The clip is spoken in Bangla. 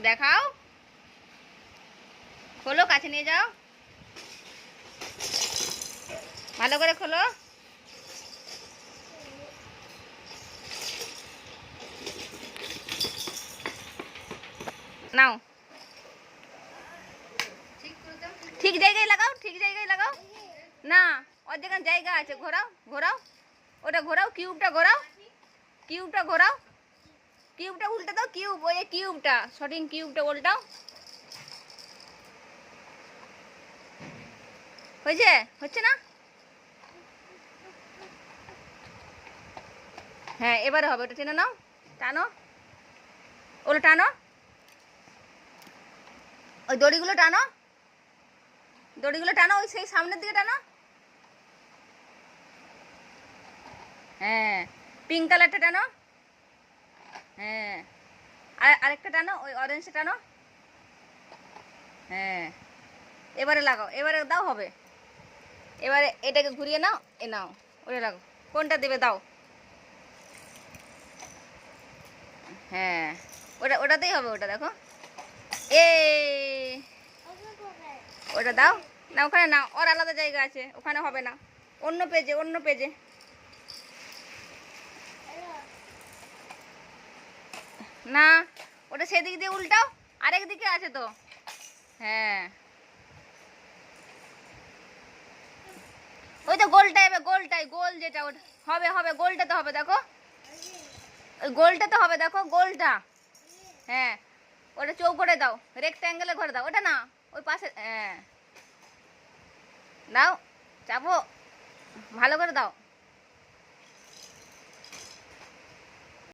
দেখাও, খোলো, কাছে নিয়ে যাও, ভালো করে খোলো। নাও, ঠিক জায়গায় লাগাও, ঠিক জায়গায় লাগাও। না, ওর যেখানে জায়গা আছে ঘোরাও, ঘোরাও, ওটা ঘোরাও, কিউবটা ঘোরাও, কিউবটা ঘোরাও, কিউবটা উল্টে দাও, কিউব, ওই কিউবটা, সঠিক কিউবটা উল্টাও। হয়েছে? হচ্ছে না? হ্যাঁ, এবারে হবে। ওটা টেনে নাও, টানো, ওটা টানো, ওই দড়িগুলো টানো, দড়িগুলো টানো, ওই সেই সামনের দিকে টানো। হ্যাঁ, পিঙ্ক কালারটা টানো। হ্যাঁ, আর আরেকটা টানো, ওই অরেঞ্জটা টানো। হ্যাঁ, এবারে লাগাও, এবারে দাও, হবে। এবারে এটাকে ঘুরিয়ে নাও, এ নাও, ওটা লাগাও। কোনটা দেবে দাও। হ্যাঁ, ওটাতেই হবে, ওটা দেখো। এ ওটা দাও না, ওখানে না, ওর আলাদা জায়গা আছে, ওখানে হবে না, অন্য পেজে, অন্য পেজে। না, ওটা সেদিক দিয়ে উল্টাও, আরেক দিকে আছে তো। হ্যাঁ, ওই তো গোলটা এবার, গোলটাই, গোল যেটা, ওটা হবে, হবে, গোলটাতে হবে, দেখো, ওই গোলটাতে হবে, দেখো গোলটা। হ্যাঁ, ওটা চৌকোটে দাও, রেক্ট্যাঙ্গেলে ঘরে দাও, ওটা না, ওই পাশে। হ্যাঁ, দাও, চাপো, ভালো করে দাও।